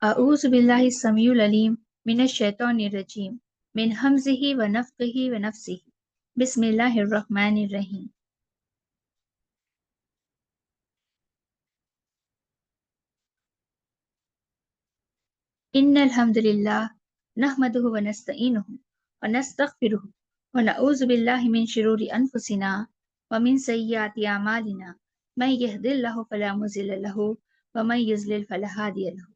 अऊज़ु बिल्लाहि समीउल अलीम मिनश शैतानिर रजीम मिन हमज़िही व नफ़्ख़िही व नफ़्सिही बिस्मिल्लाहिर रहमानिर रहीम। इन्नल हम्दुलिल्लाह नहमदुहु व नस्तईनुहु व नस्तगफिरुहु व नऊज़ु बिल्लाहि मिन शुरूरि अनफुसिना व मिन सय्यिआति अमालिना मन यहदिल्लाहु फला मुज़िल्ल लहु व मन युज़लिल फला हादिय लहु।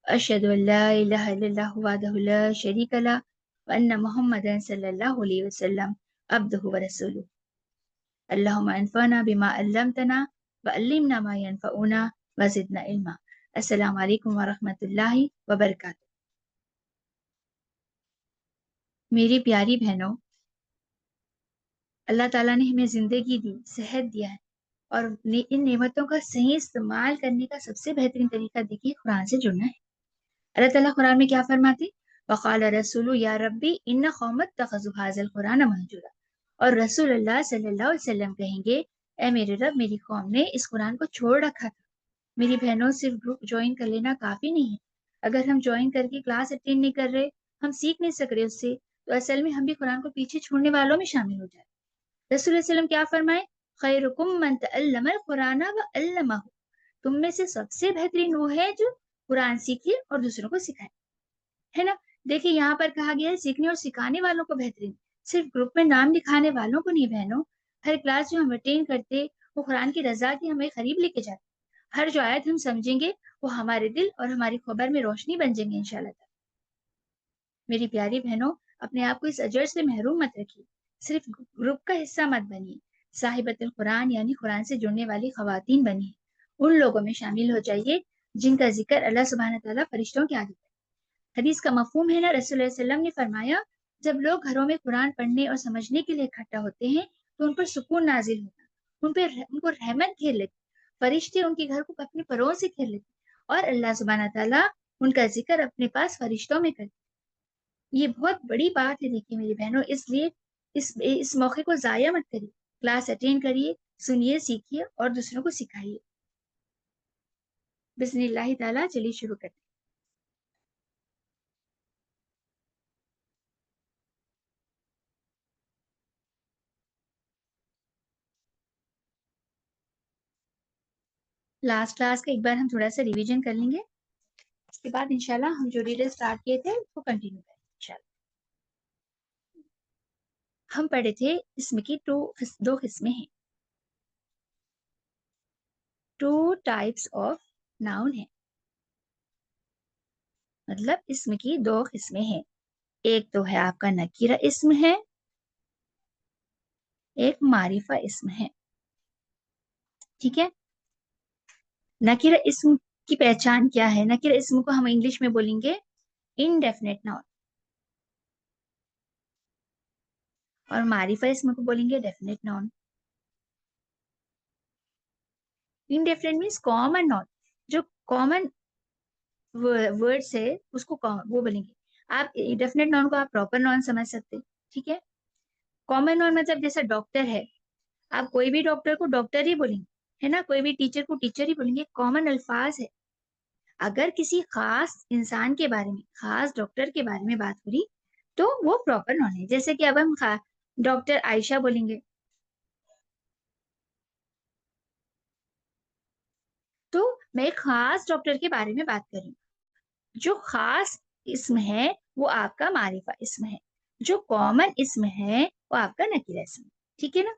अशहदु अल्ला इलाहा इल्लल्लाहु वहदहु ला शरीका लहु व अन्ना मुहम्मदन सल्लल्लाहु अलैहि वसल्लम अब्दुहु व रसूलुहु। अल्लाहुम्मा अनफ़अना बिमा अल्लमतना व अल्लिमना मा यनफ़अुना व ज़िदना इल्मा। अस्सलामु अलैकुम व रहमतुल्लाहि व बरकातुहू। मेरी प्यारी बहनों, अल्लाह ताला ने हमें जिंदगी दी, सेहत दिया है और इन नेमतों का सही इस्तेमाल करने का सबसे बेहतरीन तरीका देखिए कुरान से जुड़ना है। अल्लाह ताला कुरान में क्या फरमाते? वक़ाल रसूलु या रब्बी इन्ना क़ौमी इत्तख़ज़ू हाज़ल कुरान महजूरा। और रसूल अल्लाह सल्लल्लाहु अलैहि वसल्लम कहेंगे, ए मेरे रब, मेरी कौम ने इस कुरान को छोड़ रखा था। मेरी बहनों, सिर्फ ग्रुप ज्वाइन कर लेना काफी नहीं है। अगर हम ज्वाइन करके क्लास अटेंड नहीं कर रहे, हम सीख नहीं सक रहे उससे, तो असल में हम भी कुरान को पीछे छोड़ने वालों में शामिल हो जाए। रसूल सल्लम क्या फरमाए? खैरुकुम मन तअल्लमल कुरान व अल्लमहु। तुम में से सबसे बेहतरीन वो है जो कुरान सीखे और दूसरों को सिखाए, है ना। देखिए यहाँ पर कहा गया है सीखने और सिखाने वालों को बेहतरीन, सिर्फ ग्रुप में नाम लिखाने वालों को नहीं बहनों। हर क्लास जो हम अटेंड करते वो कुरान की रजा की हमें करीब लेके जाते। हर जो आयत हम समझेंगे वो हमारे दिल और हमारी खबर में रोशनी बन जाएंगे इंशाल्लाह। मेरी प्यारी बहनों, अपने आप को इस अजर से महरूम मत रखिए। सिर्फ ग्रुप का हिस्सा मत बनिए, साहिबतुल कुरान यानी कुरान से जुड़ने वाली खवातीन बनिए। उन लोगों में शामिल हो जाइए जिनका जिक्र अल्लाह सुब्हानहू व तआला फरिश्तों के आगे। हदीस का मफहूम है ना, रसूल सल्लम ने फरमाया, जब लोग घरों में कुरान पढ़ने और समझने के लिए इकट्ठा होते हैं तो उन पर सुकून नाजिल होता, उनको रहमत घेर लेती, फरिश्ते उनके घर को अपने परों से घेर लेते और अल्लाह सुब्हानहू व तआला उनका जिक्र अपने पास फरिश्तों में करते। ये बहुत बड़ी बात है देखिए मेरी बहनों, इसलिए इस मौके को जाया मत करिए। क्लास अटेंड करिए, सुनिए, सीखिए और दूसरों को सिखाइए। बिस्मिल्लाह ताला, चलिए शुरू करते हैं। लास्ट क्लास का एक बार हम थोड़ा सा रिवीजन कर लेंगे, उसके बाद इंशाल्लाह हम जो रीडर स्टार्ट किए थे उसको कंटिन्यू करेंगे इंशाल्लाह। हम पढ़े थे इसमें की दो किस्में हैं, टू टाइप्स ऑफ नाउन है, मतलब इसमें की दो किस्में हैं। एक तो है आपका नकीरा इस्म है, एक मारिफा इस्म है। ठीक है। नकीरा इस्म की पहचान क्या है? नकीरा इस्म को हम इंग्लिश में बोलेंगे इनडेफिनेट नाउन और मारिफा इस्म को बोलेंगे definite noun. Indefinite means common noun, जो कॉमन वर्ड्स है उसको वो बोलेंगे। आप डेफिनेट नाउन को आप प्रॉपर नाउन समझ सकते हैं। ठीक है। कॉमन नाउन मतलब जैसे डॉक्टर है, आप कोई भी डॉक्टर को डॉक्टर ही बोलेंगे, है ना। कोई भी टीचर को टीचर ही बोलेंगे, कॉमन अल्फाज है। अगर किसी खास इंसान के बारे में, खास डॉक्टर के बारे में बात करी तो वो प्रॉपर नाउन है। जैसे कि अब हम डॉक्टर आयशा बोलेंगे तो मैं एक खास डॉक्टर के बारे में बात कर रही हूँ। जो खास इसम है वो आपका मारिफा इसम है, जो कॉमन इसम है वो आपका नकीरा इसम है। ठीक है ना।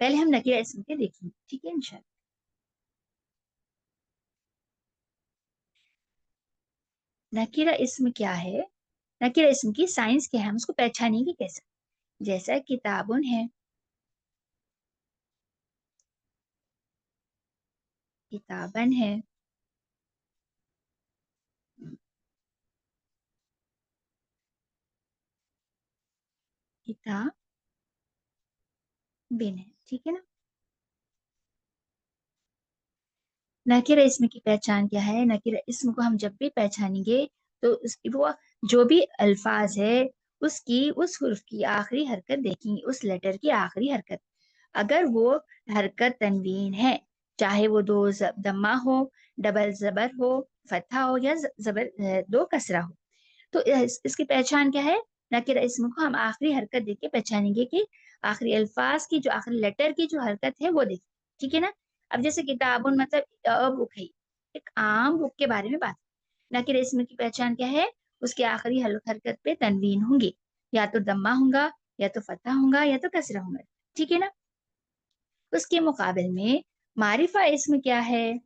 पहले हम नकीरा इसम के देखेंगे, ठीक है इंशाल्लाह। नकीरा इसम क्या है? नकीरा इसम की साइंस क्या है, हम उसको पहचानेंगे कैसे? जैसा किताबुन है, किताबन है, किताब बिन है। ठीक है ना। नकीरा इसम की पहचान क्या है? नकीरा इसम को हम जब भी पहचानेंगे तो उसकी वो जो भी अल्फाज है उसकी उस हुर्फ की आखिरी हरकत देखेंगे, उस लेटर की आखिरी हरकत। अगर वो हरकत तनवीन है चाहे वो दो दम्मा हो, डबल जबर हो, फतहा हो, या जबर दो कसरा हो। तो इसकी पहचान क्या है? नकिरा इसम को हम आखिरी हरकत देख के पहचानेंगे कि आखिरी अल्फाज की जो आखिरी लेटर की जो हरकत है वो देखें। ठीक है ना? अब जैसे किताबुन मतलब बुक है, एक आम बुक के बारे में बात। नकिरा इसम की पहचान क्या है? उसके आखिरी हरकत पे तनवीन होंगे, या तो दम्मा होगा, या तो फतहा होगा, या तो कसरा होगा। ठीक है ना? उसके मुकाबले में मारिफा इसम क्या है?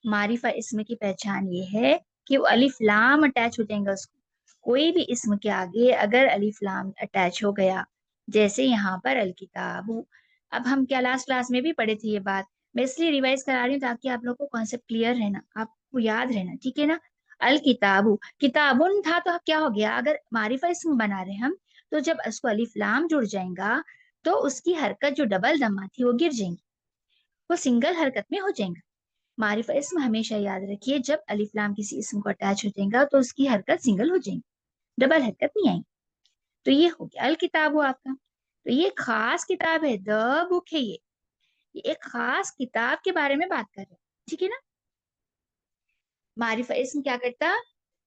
मारिफा इसम की पहचान ये है कि वो अलिफ लाम अटैच हो जाएगा उसको। कोई भी इसम के आगे अगर अलिफ लाम अटैच हो गया, जैसे यहाँ पर अल किताबु। अब हम क्या लास्ट क्लास में भी पढ़े थे ये बात, मैं इसलिए रिवाइज करा रही हूँ ताकि आप लोग को कॉन्सेप्ट क्लियर रहना, आपको याद रहना। ठीक है ना? अल किताबु, किताबुन था तो अब क्या हो गया, अगर मारिफा इसम बना रहे हम, तो जब उसको अलिफ लाम जुड़ जाएगा तो उसकी हरकत जो डबल दम्मा थी वो गिर जाएंगी, वो सिंगल हरकत में हो जाएंगे। मारिफा इसम हमेशा याद रखिए, जब अलिफ लाम किसी इसम को अटैच हो जाएगा तो उसकी हरकत सिंगल हो जाएगी, डबल हरकत नहीं आएगी। तो ये हो गया अल किताब हो आपका। तो ये खास किताब है, द बुक है ये एक खास किताब के बारे में बात कर रहे हैं। ठीक है ना? मारिफा इसम क्या करता?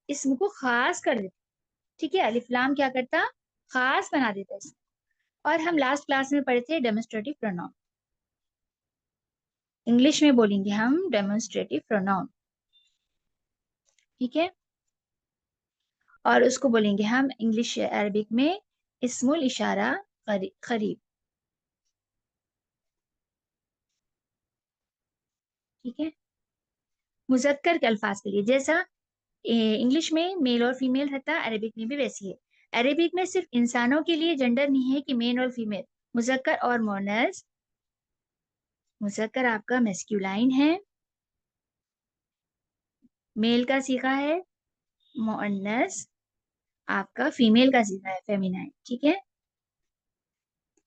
इसम को खास कर देता। ठीक है, अलिफ लाम क्या करता? खास बना देता इसम। और हम लास्ट क्लास में पढ़े थे डेमोन्स्ट्रेटिव प्रोनाउन। इंग्लिश में बोलेंगे हम डेमोन्स्ट्रेटिव प्रोनाउन। ठीक है? और उसको बोलेंगे हम इंग्लिश अरबिक में इस्मुल इशारा करीब। ठीक है? मुजक्कर के अल्फाज के लिए जैसा इंग्लिश में मेल और फीमेल रहता है, अरबिक में भी वैसी है। अरबिक में सिर्फ इंसानों के लिए जेंडर नहीं है कि मेल और फीमेल, मुजक्कर और मोनस। मुजक्कर आपका मेस्क्यूलाइन है, मेल का सीखा है। मोअन्नस आपका फीमेल का सीखा है, फेमिनाइन। ठीक है?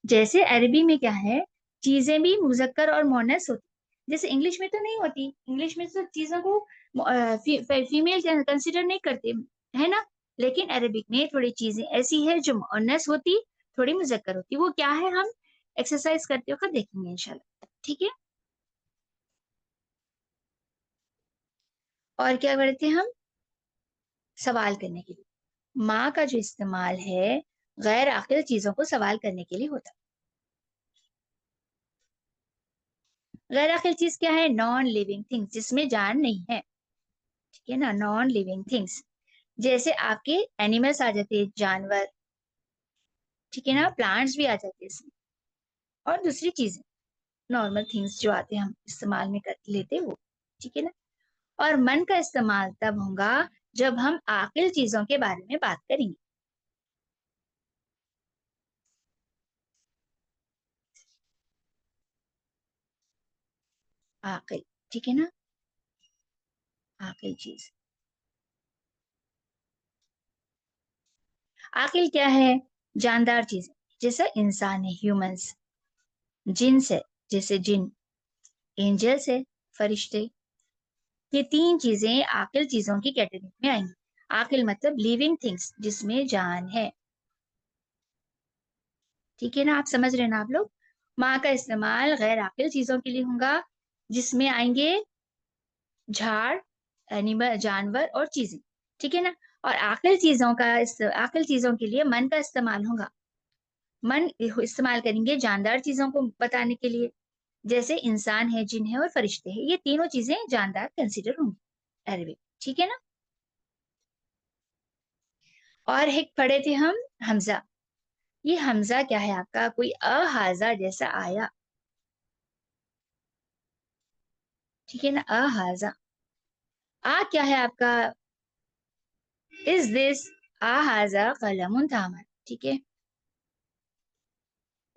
जैसे अरबी में क्या है, चीजें भी मुजक्कर और मोनस होती, जैसे इंग्लिश में तो नहीं होती। इंग्लिश में तो चीजों को फीमेल कंसिडर नहीं करते, है ना? लेकिन अरबिक में थोड़ी चीजें ऐसी है जो मोनस होती, थोड़ी मुजक्कर होती। वो क्या है, हम एक्सरसाइज करते वक्त देखेंगे इंशाल्लाह। ठीक है? और क्या करते हैं हम? सवाल करने के लिए माँ का जो इस्तेमाल है गैर आकिल चीजों को सवाल करने के लिए होता है। गैर आकिल चीज क्या है? नॉन लिविंग थिंग्स, जिसमें जान नहीं है। ठीक है ना? नॉन लिविंग थिंग्स, जैसे आपके एनिमल्स आ जाते हैं, जानवर। ठीक है ना? प्लांट्स भी आ जाते हैं इसमें, और दूसरी चीजें नॉर्मल थिंग्स जो आते हैं हम इस्तेमाल में कर लेते हैं वो। ठीक है ना? और मन का इस्तेमाल तब होगा जब हम आकिल चीजों के बारे में बात करेंगे। आकिल, ठीक है ना? आकिल चीज, आकिल क्या है? जानदार चीज, जैसे इंसान है, ह्यूमंस। जिन्स है, जैसे जिन। एंजल्स है, फरिश्ते। ये तीन चीजें आकिल चीजों की कैटेगरी में आएंगी। आकिल मतलब लिविंग थिंग्स, जिसमें जान है। ठीक है ना? आप समझ रहे हैं ना आप लोग? माँ का इस्तेमाल गैर आकिल चीजों के लिए होगा, जिसमें आएंगे झाड़, एनिमल, जानवर और चीजें। ठीक है ना? और आकिल चीजों का आकिल चीजों के लिए मन का इस्तेमाल होगा। मन इस्तेमाल करेंगे जानदार चीजों को बताने के लिए, जैसे इंसान है, जिन है और फरिश्ते हैं। ये तीनों चीजें जानदार कंसिडर होंगी अरबिक। ठीक है ना? और एक पढ़े थे हम हमजा। ये हमजा क्या है आपका? कोई अहाजा जैसा आया। ठीक है ना? अहाजा। आ क्या है आपका? इज दिस अहाजा कलमुन तामर। ठीक है?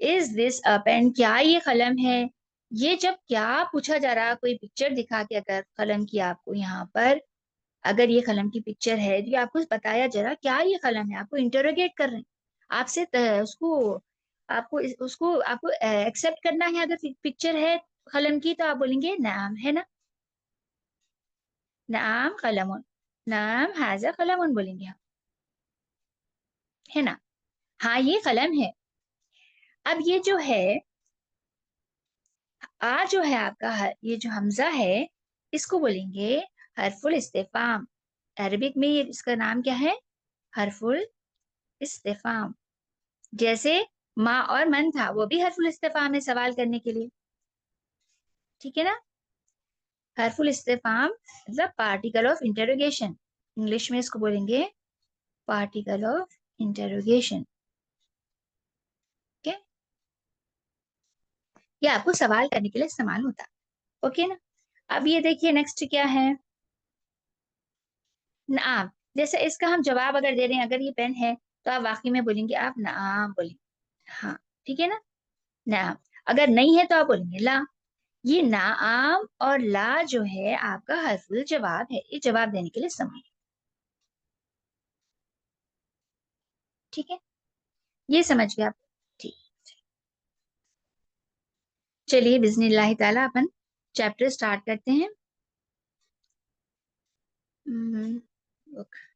इज दिस अ पेन, क्या ये कलम है? ये जब क्या पूछा जा रहा, कोई पिक्चर दिखा के अगर कलम की आपको यहाँ पर, अगर ये कलम की पिक्चर है तो ये आपको बताया जरा क्या ये कलम है, आपको इंटरोगेट कर रहे हैं। आपसे उसको आपको उसको आपको एक्सेप्ट करना है। अगर पिक्चर है कलम की तो आप बोलेंगे नाम, है ना? नाम कलमुन, नाम हाजा कलमुन बोलेंगे हम, है ना? हाँ, ये कलम है। अब ये जो है आ जो है आपका ये जो हमजा है, इसको बोलेंगे हरफुल इस्तेफाम। अरबिक में ये इसका नाम क्या है? हरफुल इस्तेफाम। जैसे माँ और मन था, वो भी हरफुल इस्तेफाम है, सवाल करने के लिए। ठीक है ना? हरफुल इस्तेफाम मतलब पार्टिकल ऑफ इंटरोगेशन। इंग्लिश में इसको बोलेंगे पार्टिकल ऑफ इंटरोगेशन। ओके, ये आपको सवाल करने के लिए इस्तेमाल होता है। ओके ना? अब ये देखिए नेक्स्ट क्या है? नाम। जैसे इसका हम जवाब अगर दे रहे हैं, अगर ये पेन है तो आप वाकई में बोलेंगे, आप नाम बोलेंगे। हाँ, ठीक है ना? नाम। अगर नहीं है तो आप बोलेंगे ला। ये नाम और ला जो है आपका हरफुल जवाब है, ये जवाब देने के लिए समय। ठीक है, ये समझ गए आप? ठीक। चलिए बिस्मिल्लाह ताला अपन चैप्टर स्टार्ट करते हैं। हम्म, ओके।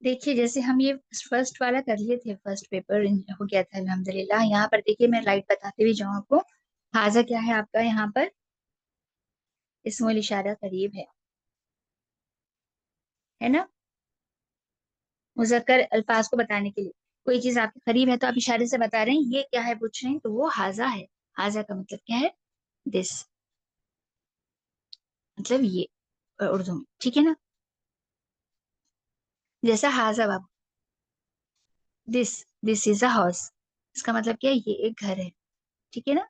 देखिए जैसे हम ये फर्स्ट वाला कर लिए थे, फर्स्ट पेपर हो गया था अल्हम्दुलिल्लाह। यहाँ पर देखिए मैं राइट बताते हुए जाऊँ आपको। हाजा क्या है आपका? यहाँ पर इस्मुल इशारा करीब है ना? मुज़क्कर अल्फाज को बताने के लिए कोई चीज आपके करीब है तो आप इशारे से बता रहे हैं ये क्या है, पूछ रहे हैं, तो वो हाजा है। हाजा का मतलब क्या है? दिस, मतलब ये, उर्दू में। ठीक है ना? जैसा हाजा बाबू, this this is a house, इसका मतलब क्या है? ये एक घर है। ठीक है ना?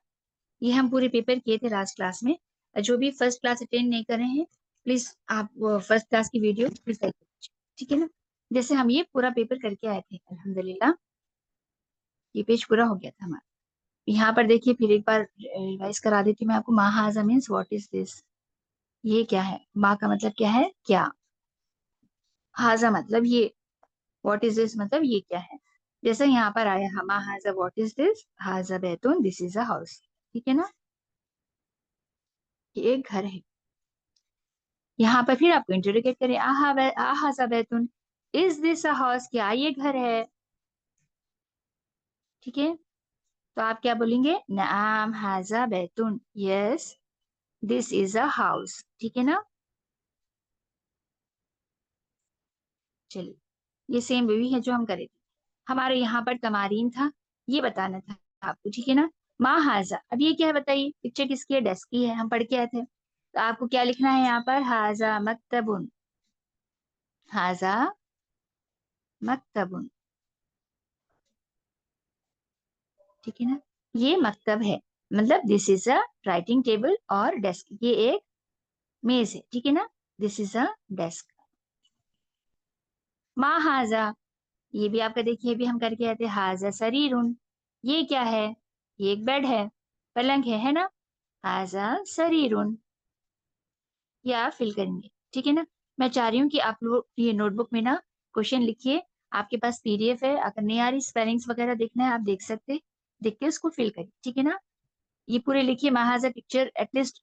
ये हम पूरे पेपर किए थे लास्ट क्लास में। जो भी फर्स्ट क्लास अटेंड नहीं कर रहे हैं, प्लीज आप फर्स्ट क्लास की वीडियो प्लीज देख लीजिए। ठीक है ना? जैसे हम ये पूरा पेपर करके आए थे अल्हम्दुलिल्लाह, ये पेज पूरा हो गया था हमारा। यहाँ पर देखिए फिर एक बार रिवाइज करा देती हूँ मैं आपको। मा हाजा मीन्स व्हाट इज दिस, ये क्या है? मा का मतलब क्या है? क्या। हाजा मतलब ये। व्हाट इज दिस मतलब ये क्या है? जैसे यहाँ पर आया हमा हाजा व्हाट इज दिस, हाजा बैतून दिस इज अ हाउस। ठीक है ना? ये एक घर है। यहाँ पर फिर आपको इंटरोगेट करें, आहा बैतुन, इज दिस अ हाउस, क्या ये घर है? ठीक है, तो आप क्या बोलेंगे? नाम हाजा बैतुन, yes this is a house. ठीक है ना? चलिए, ये सेम वही है जो हम करे थे। हमारे यहाँ पर तमारीन था, ये बताना था आपको। ठीक है ना? माँ हाजा, अब ये क्या है बताइए? पिक्चर किसकी है? डेस्क की है, हम पढ़ के आए थे। तो आपको क्या लिखना है यहाँ पर? हाजा मक्तबुन, हाजा मक्तबुन। ठीक है ना? ये मकतब है, मतलब this is a writing table और डेस्क, ये एक मेज है। ठीक है ना? This is a desk. मा हाजा, ये भी आपका देखिए भी हम करके आए थे। हाजा सरीरुन, ये क्या है? ये एक बेड है, पलंग है ना? हाजा सरीरुन, ये आप फिल करेंगे। ठीक है ना? मैं चाह रही हूँ कि आप लोग ये नोटबुक में ना क्वेश्चन लिखिए। आपके पास पीडीएफ है, अगर नहीं आ रही स्पेलिंग्स वगैरह देखना है आप देख सकते, देख के उसको फिल करिए। ठीक है ना? ये पूरे लिखिए। महाजा पिक्चर एटलीस्ट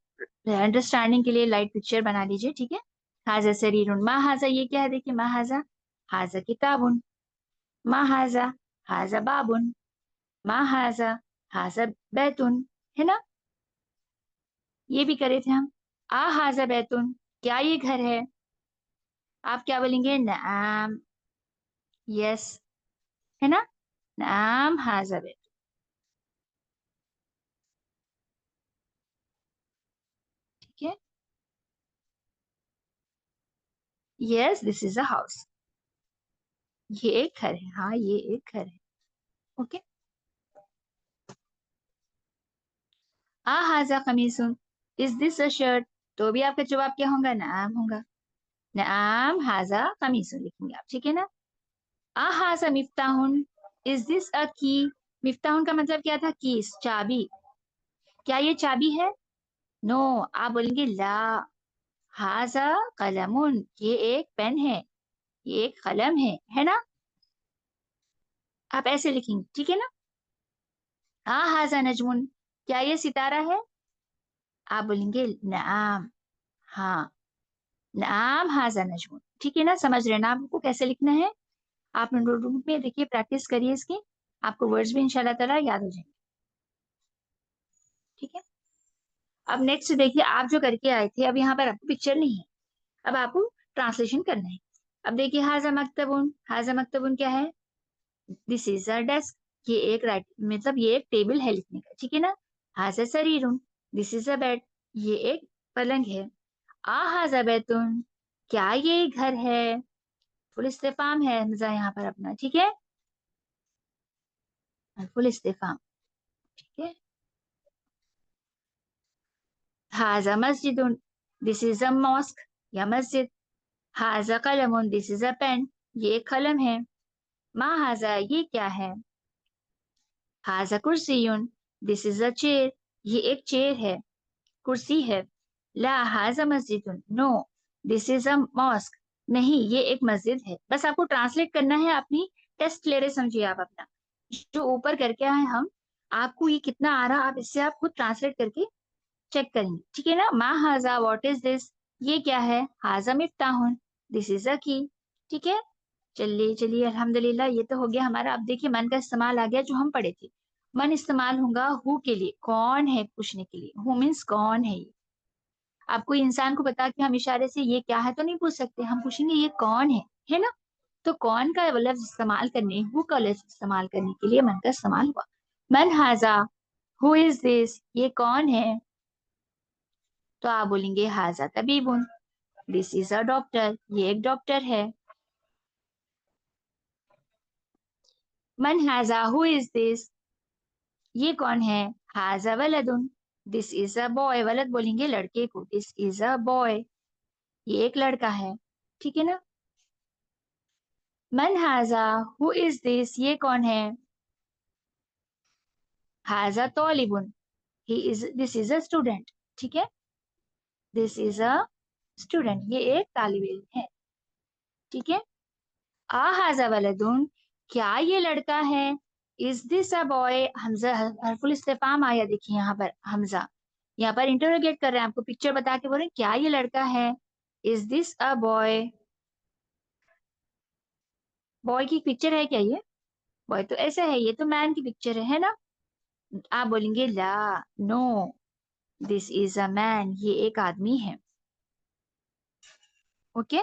अंडरस्टैंडिंग के लिए लाइट पिक्चर बना लीजिए। ठीक है? हाजा सरीरुन, महाजा ये क्या है? देखिए महाजा, हाजा किताबुन, महाजा, हाजा बाबुन, महाजा, हाजा बैतुन। है ना? ये भी करे थे हम। आ हाजा बैतुन, क्या ये घर है? आप क्या बोलेंगे? नाम, यस, है ना? नाम हाजा बैतुन। ठीक है, yes this is a house, ये एक घर है। हाँ, ये एक घर है। ओके। आ हाजा कमीसुन, इज दिस अ शर्ट, तो भी आपका जवाब क्या होगा? नाम होगा। नाम हाजा कमीसुन लिखेंगे आप। ठीक है ना? आ हाजा मिफ्ताहुन, इज दिस अ की, मिफ्ताहुन का मतलब क्या था? कीस, चाबी, क्या ये चाबी है? नो, आप बोलेंगे ला। हाजा कलमुन, ये एक पेन है, ये एक कलम है ना? आप ऐसे लिखेंगे, ठीक है ना। हाँ हाजा नजमुन, क्या ये सितारा है? आप बोलेंगे नाम। हाँ, नाम हाजा नजमुन, ठीक है ना। समझ रहे हैं ना आपको कैसे लिखना है? आप नोटबुक में देखिए, प्रैक्टिस करिए इसकी, आपको वर्ड्स भी इंशाल्लाह ताला याद हो जाएंगे, ठीक है। अब नेक्स्ट देखिए, आप जो करके आए थे, अब यहाँ पर आपको पिक्चर नहीं है, अब आपको ट्रांसलेशन करना है। अब देखिए, हाजा मकतबुन क्या है? दिस इज अ डेस्क, ये एक राइट मतलब ये एक टेबल है लिखने का, ठीक है ना। हाजा सरीरुन, दिस इज अ बेड, ये एक पलंग है। आ हाजा बैतुन, क्या ये घर है? फुल इस्तेफाम है हमजा यहाँ पर अपना, ठीक है, फुल इस्तेफाम, ठीक है। हाजा मस्जिदुन, दिस इज अ मॉस्क या मस्जिद। हाजा कलमुन, दिस इज अ पेन, ये एक कलम है। मा हाजा, ये क्या है? हाजा कुर्सियुन, दिस इज अ चेयर, ये एक चेयर है, कुर्सी है। ला हाजा मस्जिदुन, no this is a mosque, नहीं ये एक मस्जिद है। बस आपको ट्रांसलेट करना है, अपनी टेस्ट ले रहे समझिए आप अपना, जो ऊपर करके आए हम, आपको ये कितना आ रहा, आप इससे आप खुद ट्रांसलेट करके चेक करेंगे, ठीक है ना। मा हाजा, व्हाट इज दिस, ये क्या है? हाजा मिफ्ताहुन, दिस इज अ की, ठीक है। चलिए चलिए, अल्हम्दुलिल्लाह, ये तो हो गया हमारा। अब देखिए, मन का इस्तेमाल आ गया जो हम पढ़े थे। मन इस्तेमाल होगा हु के लिए, कौन है पूछने के लिए, हु मीन्स कौन है ये। आपको इंसान को बता के हम इशारे से ये क्या है तो नहीं पूछ सकते, हम पूछेंगे ये कौन है ना। तो कौन का लफ्ज इस्तेमाल करने, हु का लफ्ज इस्तेमाल करने के लिए मन का इस्तेमाल हुआ। मन हाजा, हु इज दिस, ये कौन है? तो आप बोलेंगे हाजा तबीबुन, दिस इज अ डॉक्टर, ये एक डॉक्टर है। मन हाजा, हु इज दिस, ये कौन है? हाजा वलदुन, दिस इज अ बॉय, वलद बोलेंगे लड़के को, दिस इज अ बॉय, ये एक लड़का है, ठीक है ना। मन हाजा, हु इज दिस, ये कौन है? हाजा तौलिबुन, he is this is a student, ठीक है, दिस इज अ स्टूडेंट, ये एक तालिब इल्म है, ठीक है। आ हाजा वलदुन, क्या ये लड़का है? इज दिस अ बॉय, हमजा हरफुल इस्तेफाम आया, देखिए यहाँ पर हमजा, यहाँ पर इंटरोगेट कर रहे हैं आपको, पिक्चर बता के बोल रहे हैं क्या ये लड़का है। Is this a boy, boy की पिक्चर है क्या ये? बॉय तो ऐसा है, ये तो मैन की पिक्चर है ना। आप बोलेंगे ला, no this is a man, ये एक आदमी है, ओके।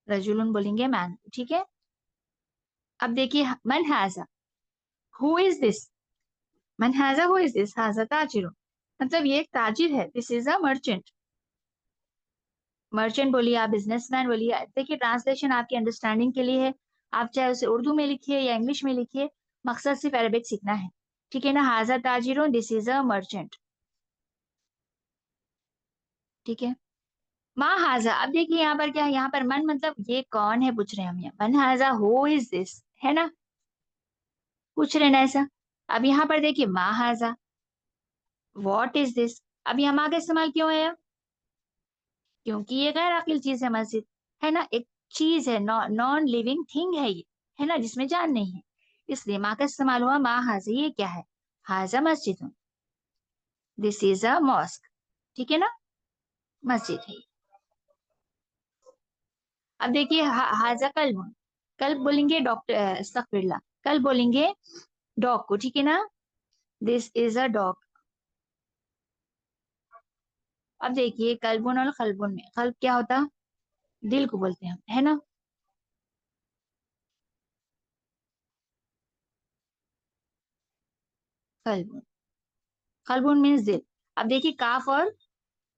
रजुलन बोलेंगे मैन, ठीक है। अब देखिए, मन हाजा, हु इज दिस, मन हाजा हु इज दिस, हाजा ताजिर, मतलब ये एक ताजिर है, this is a merchant, merchant बोलिए, आप बिजनेसमैन बोलिए, देखिए ट्रांसलेशन आपकी अंडरस्टैंडिंग के लिए है, आप चाहे उसे उर्दू में लिखिए या इंग्लिश में लिखिए, मकसद सिर्फ अरबिक सीखना है, ठीक है ना। हाजा ताजिर, दिस इज अ मर्चेंट, ठीक है। माँ हाजा, अब देखिए यहाँ पर क्या है, यहाँ पर मन मतलब ये कौन है पूछ रहे हैं हम, यहाँ मन हाजा हु इज दिस, है ना, पूछ रहे हैं ना ऐसा। अब यहाँ पर देखिए माँ हाजा, व्हाट इज दिस, अब यहाँ माँ का इस्तेमाल क्यों है? क्योंकि ये गैर अकिल चीज है मस्जिद, है ना, एक चीज है, नॉन लिविंग थिंग है ये, है ना, जिसमें जान नहीं है, इसलिए माँ का इस्तेमाल हुआ। माँ हाजा, ये क्या है? हाजा मस्जिद, दिस इज अ मॉस्क, ठीक है ना, मस्जिद है। अब देखिए हाजा कल्ब, कल्ब बोलेंगे डॉक्टर, अस्तगफिरुल्लाह, कल्ब बोलेंगे डॉग को, ठीक है ना, दिस इज अ डॉग। अब देखिए कल्बुन और खलबुन में, कल्ब क्या होता? दिल को बोलते हैं हम, है ना। कल्बुन, कल्बुन मीन्स दिल। अब देखिए काफ और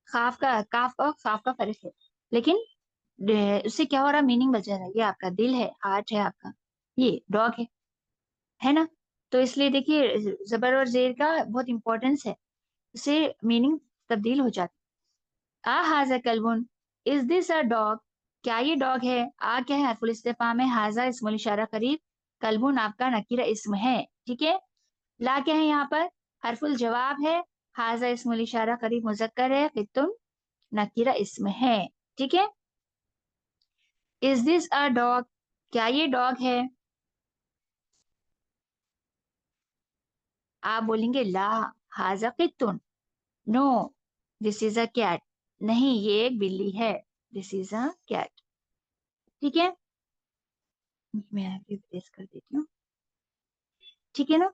खाफ का फर्क है, लेकिन उससे क्या हो रहा, मीनिंग बचा रहा है, ये आपका दिल है, हार्ट है आपका, ये डॉग है ना। तो इसलिए देखिए, जबर और जेर का बहुत इंपॉर्टेंस है, उससे मीनिंग तब्दील हो जाती है। आ हाजा कल्बुन, इज दिस अ डॉग, क्या ये डॉग है? आ क्या है, हरफुल इस्तेफाम है, हाजा इस्मुल इशारा करीब, कल्बुन आपका नकीरा इस्म है, ठीक है। ला क्या है यहाँ पर? हरफुल जवाब है, हाजा इस्मुल इशारा करीब मुजक्कर है, कितुन नकीरा इस्म है, ठीक है। इज दिस अ डॉग, क्या ये डॉग है? आप बोलेंगे ला हाजा कित्तुन, no this is a cat, नहीं ये एक बिल्ली है, दिस इज अ कैट। ठीक है, मैं आगे प्रेस कर देती हूँ। ठीक है ना।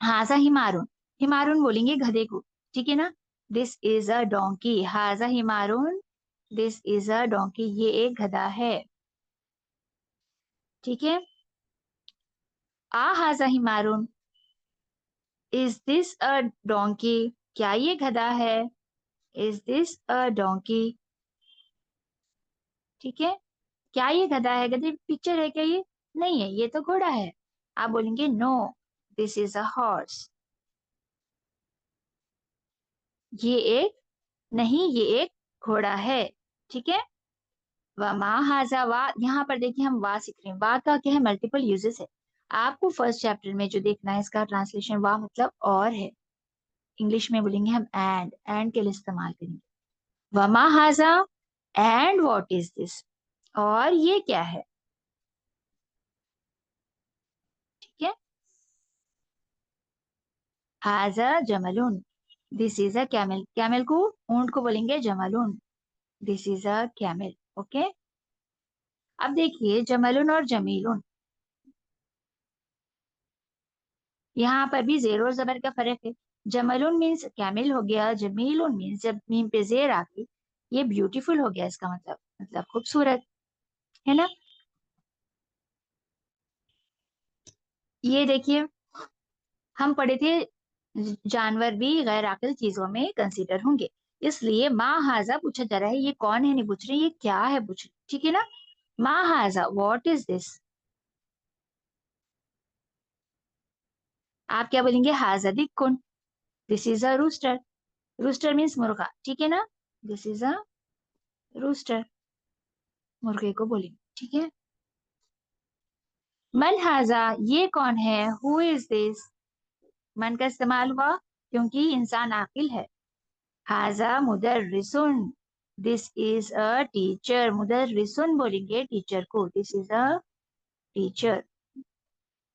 हाजा हिमारुन, हिमारुन बोलेंगे गधे को। ठीक है ना। दिस इज अ डोंकी, हाजा हिमारुन, दिस इज अ डोंकी, ये एक गधा है। ठीक है। आ हाजा हिमारुन, इज दिस अ डोंकी, क्या ये गधा है? Is this a donkey. ठीक है। क्या ये गधा है? गधे पिक्चर है क्या ये? नहीं है, ये तो घोड़ा है। आप बोलेंगे no this is a horse, ये एक, नहीं ये एक घोड़ा है। ठीक है। वमा हाजा वा, यहाँ पर देखिए हम वा सीख रहे हैं। वा का क्या है? मल्टीपल यूजेस है। आपको फर्स्ट चैप्टर में जो देखना है इसका ट्रांसलेशन, वा मतलब और है। इंग्लिश में बोलेंगे हम एंड के लिए इस्तेमाल करेंगे। वमा हाजा एंड व्हाट इज दिस, और ये क्या है? ठीक है। हाजा जमलुन, this is a camel, camel को, ऊंट को बोलेंगे जमलुन, this is a camel. Okay. अब देखिए जमलुन और जमीलुन, यहाँ पर भी जेर और जबर का फर्क है। जमलुन मीन्स कैमिल हो गया, जमीलुन मीन्स जब मीम पे जेर आ गई, ये ब्यूटीफुल हो गया इसका मतलब खूबसूरत, है ना। ये देखिए हम पढ़े थे जानवर भी गैर अकल चीजों में कंसीडर होंगे, इसलिए माँ हाजा पूछा जा रहा है, ये कौन है नहीं पूछ रहे, ये क्या है पूछ रहे। ठीक है ना। माँ हाजा व्हाट इज दिस, आप क्या बोलेंगे? हाजा दिक्कुन, this is a rooster, rooster means मुर्गा। ठीक है ना। दिस इज अ रूस्टर, मुर्गे को बोलेंगे। ठीक है। मन हाजा, ये कौन है? हु इज दिस, मन का इस्तेमाल हुआ क्योंकि इंसान आकिल है। हाजा मुदर्रिसुन, दिस इज अ टीचर, मुदर्रिसुन बोलेंगे टीचर को, दिस इज अ टीचर,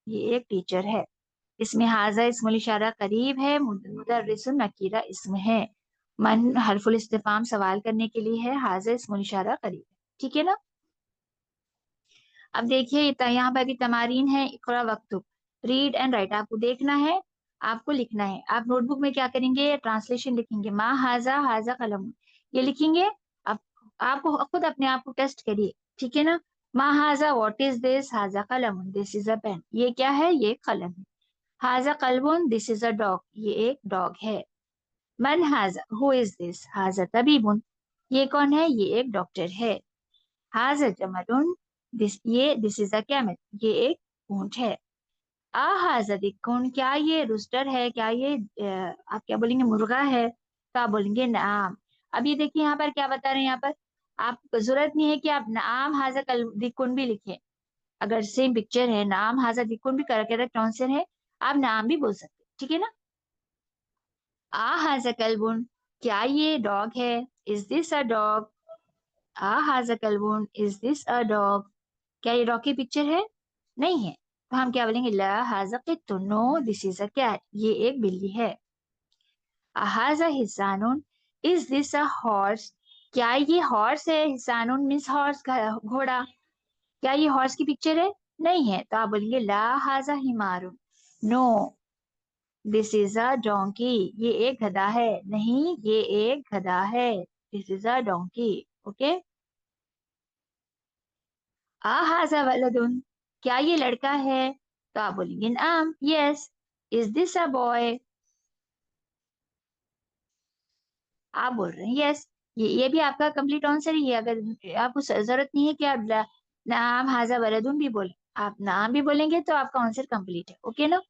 ये एक टीचर है। इसमें हाजा इस्मुल इशारा करीब है, मुदर्रिसुन नकीरा इसम है। मन हरफुल इस्तिफाम सवाल करने के लिए है, हाजा इस्मुल इशारा करीब है। ठीक है ना। अब देखिए यहाँ पर भी तमारीन है, इकरा वक्तुब, रीड एंड राइट, आपको देखना है, आपको लिखना है। आप नोटबुक में क्या करेंगे? ट्रांसलेशन लिखेंगे, माँ हाजा हाजा कलम, ये लिखेंगे। अब आपको खुद अपने आप को टेस्ट करिए। ठीक है ना। माँ हाजा व्हाट इज दिस, हाजा कलम, दिस इज अ पेन, ये क्या है? ये कलम है। हाजा कलबुन, दिस इज अ डॉग, ये एक डॉग है। मन हाजा, हु इज दिस, हाजा तबीबुन, ये कौन है? ये एक डॉक्टर है। हाजा जमलुन, दिस इज अ कैमल, ये एक ऊंट है। आ हाजा दिक्कुन, क्या ये रूस्टर है? क्या ये आप क्या बोलेंगे? मुर्गा है। तो आप बोलेंगे नाम। अब ये देखिए यहाँ पर क्या बता रहे हैं, यहाँ पर आपको जरूरत नहीं है कि आप नाम हाजा कल दिक्कुन भी लिखें। अगर सेम पिक्चर है, नाम हाजा दिक्कुन भी करेक्ट आंसर है, आप नाम भी बोल सकते हैं। ठीक है ना। आ हाजा कलबुन, क्या ये डॉग है? इज दिस अ डॉग, आ हाजा कलबुन, इज दिस अ डॉग, क्या ये डॉग की पिक्चर है? नहीं है, तो हम क्या बोलेंगे? ला हाजा कित्तु, no this is a cat, ये एक बिल्ली है। हाजा हिसानुन, इज दिस अ हॉर्स, क्या ये हॉर्स है? हिसानुन मीन्स हॉर्स, घोड़ा, क्या ये हॉर्स की पिक्चर है? नहीं है, तो आप बोलेंगे ला हाजा हिमारुन, no this is a donkey, ये एक गधा है, नहीं ये एक गधा है, this is a donkey. Okay. आ हाजा वलदुन, क्या ये लड़का है? तो आप बोलेंगे नाम, yes. Is this a boy, आप बोल रहे हैं यस। ये भी आपका कंप्लीट आंसर ही है। अगर आपको जरूरत नहीं है कि आप नाम हाजा वलदुन भी बोले, आप नाम भी बोलेंगे तो आपका आंसर कंप्लीट है। ओके ना।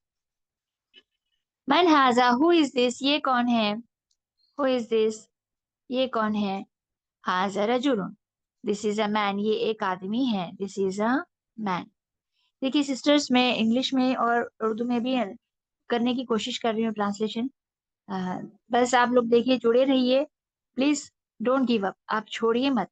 मन हाजा, हु इज दिस, ये कौन है? हु इज दिस, ये कौन है? हाजा रजुलन, दिस इज अ मैन, ये एक आदमी है, दिस इज अ मैन। देखिए सिस्टर्स, मैं इंग्लिश में और उर्दू में भी करने की कोशिश कर रही हूँ ट्रांसलेशन। बस आप लोग देखिए, जुड़े रहिए, प्लीज डोंट गिव अप, आप छोड़िए मत।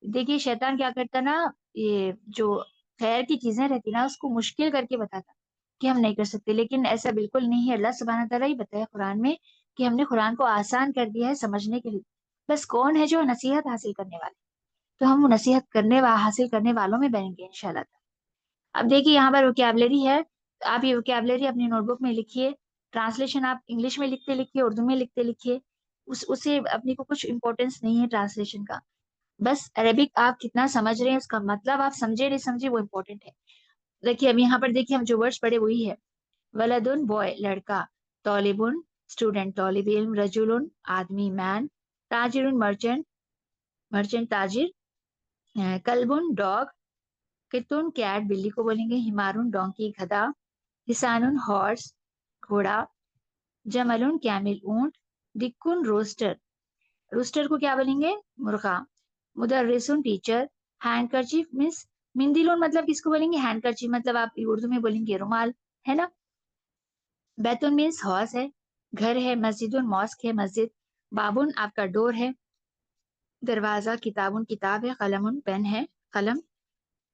देखिए शैतान क्या करता ना, ये जो खैर की चीजें रहती ना उसको मुश्किल करके बताता कि हम नहीं कर सकते, लेकिन ऐसा बिल्कुल नहीं है। अल्लाह सुब्हानहू तआला ही बताया कुरान में कि हमने कुरान को आसान कर दिया है समझने के लिए। बस कौन है जो नसीहत हासिल करने वाले, तो हम वो नसीहत हासिल करने वालों में बनेंगे इंशाल्लाह। अब देखिए यहाँ पर वोकैबलरी है, आप ये वोकैबलरी अपनी नोटबुक में लिखिए। ट्रांसलेशन आप इंग्लिश में लिखते लिखिए, उर्दू में लिखते लिखिए। उसे अपने को कुछ इंपॉर्टेंस नहीं है ट्रांसलेशन का। बस अरेबिक आप कितना समझ रहे हैं, उसका मतलब आप समझे नहीं समझे वो इम्पोर्टेंट है। देखिए अब यहाँ पर देखिए हम जो वर्ड्स पढ़े वही है। वलदुन बॉय लड़का, तौलिबुन स्टूडेंट, तौलिब इल्म, रजुलुन आदमी मैन, ताजिरुन मर्चेंट, मर्चेंट ताजिर, कल्बुन डॉग, कितुन कैट बिल्ली को बोलेंगे, हिमारुन डोंकी गधा, हिसानुन हॉर्स घोड़ा, जमलुन कैमिल ऊंट, दिक्कुन रोस्टर, रोस्टर को क्या बोलेंगे, मुर्गा, मुदर्रिसुन टीचर, हैंडकरचीफ मीन्स मिंदिलुन मतलब किसको बोलेंगे, हैंडकरचीफ मतलब आप उर्दू में बोलेंगे रुमाल, है ना। बैतुन मीन्स हॉर्स है, घर है, मस्जिदुन मॉस्क है मस्जिद, बाबुन आपका डोर है, दरवाजा, किताबुन किताब है, कलमुन पेन है कलम,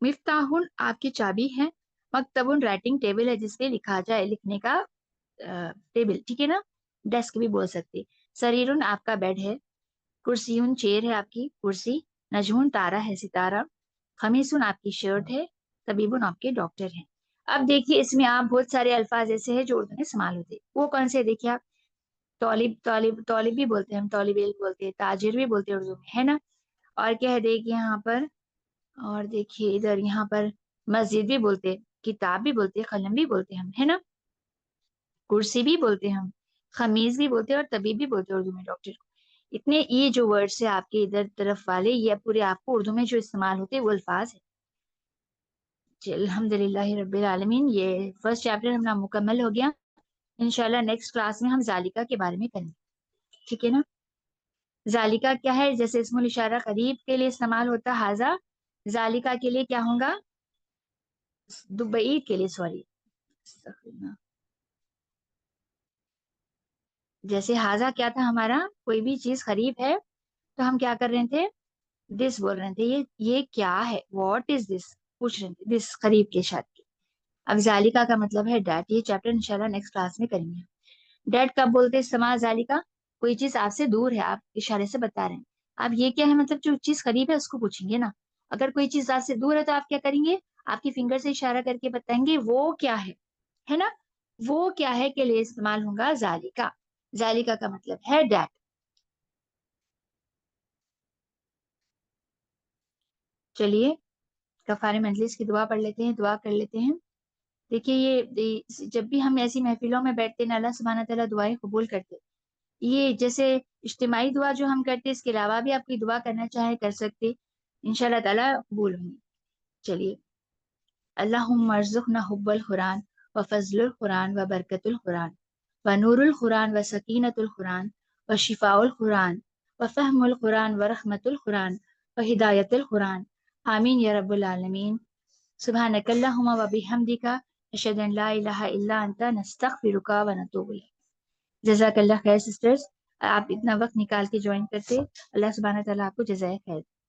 मिफ्ताहुन आपकी चाबी है, मकतबुन राइटिंग टेबल है जिसपे लिखा जाए, लिखने का टेबल, ठीक है ना, डेस्क भी बोल सकते। सरीरुन आपका बेड है, कुर्सीउन चेयर है आपकी कुर्सी, नजमुन तारा है सितारा, खमीसुन आपकी शर्ट है, तबीबुन आपके डॉक्टर है। अब देखिए इसमें आप बहुत सारे अल्फाज ऐसे हैं जो उर्दू में इस्तेमाल होते हैं, वो कौन से देखिए आप। तौलिब, तौलिब भी बोलते हैं हम, तौलिब इल्म बोलते हैं, ताजिर भी बोलते हैं उर्दू में, है ना। और क्या है देखिए यहाँ पर, और देखिए इधर यहाँ पर मस्जिद भी बोलते हैं, किताब भी बोलते हैं, कलम भी बोलते हैं हम, है ना, कुर्सी भी बोलते हैं हम, खमीज भी बोलते हैं, और तबीब भी बोलते हैं उर्दू में डॉक्टर को। इतने ये जो वर्ड्स है आपके इधर तरफ वाले, ये पूरे आपको उर्दू में जो इस्तेमाल होते हैं वो अल्फाज है। अल्हम्दुलिल्लाह रब्बिल आलमीन, ये फर्स्ट चैप्टर हमारा मुकम्मल हो गया। इंशाल्लाह नेक्स्ट क्लास में हम जालिका के बारे में करेंगे, ठीक है ना। जालिका क्या है, जैसे इसमुल इशारा करीब के लिए इस्तेमाल होता है हाजा, जालिका के लिए क्या होगा, दुबई के लिए, सॉरी, जैसे हाजा क्या था हमारा, कोई भी चीज करीब है तो हम क्या कर रहे थे, दिस बोल रहे थे, ये क्या है, व्हाट इज दिस, पूछ रहे थे, दिस करीब के साथ। अब जालिका का मतलब है डैट, ये चैप्टर इंशाल्लाह नेक्स्ट क्लास में करेंगे। डैट कब बोलते हैं इस्तेमाल जालिका, कोई चीज आपसे दूर है, आप इशारे से बता रहे हैं, अब ये क्या है मतलब जो चीज करीब है उसको पूछेंगे ना। अगर कोई चीज आपसे दूर है तो आप क्या करेंगे, आपकी फिंगर से इशारा करके बताएंगे वो क्या है ना। वो क्या है के लिए इस्तेमाल होगा जालिका। जालिका का मतलब है डैट। चलिए कफारे मजलिस की दुआ पढ़ लेते हैं, दुआ कर लेते हैं। देखिए जब भी हम ऐसी महफिलों में बैठते हैं ना, अल्लाह सुब्हानहू तआला दुआएं कबूल करते हैं। ये जैसे इज्तिमाई दुआ जो हम करते हैं, इसके अलावा भी आप कोई दुआ करना चाहे कर सकते, इंशाल्लाह ताला कबूल होंगी। चलिए, अल्लाहुम्मा अर्ज़ुक़ना हुब्बल कुरान व फ़ज़लुल कुरान व बरकतुल कुरान व नूरुल कुरान व सकीनतुल कुरान व शिफ़ाउल कुरान व फ़हमुल कुरान व रहमतुल कुरान व हिदायतुल कुरान, आमीन या रब्बुल आलमीन। सुब्हानकल्लाहुम्मा व बिहम्दिका अशहदु अन ला इलाहा इल्ला अंता नस्तगफिरुका व नतूबु इलैक। जज़ाकल्लाह खैर सिस्टर्स, आप इतना वक्त निकाल के ज्वाइन करते, अल्लाह सुब्हानहू तआला आपको जज़ाए खैर।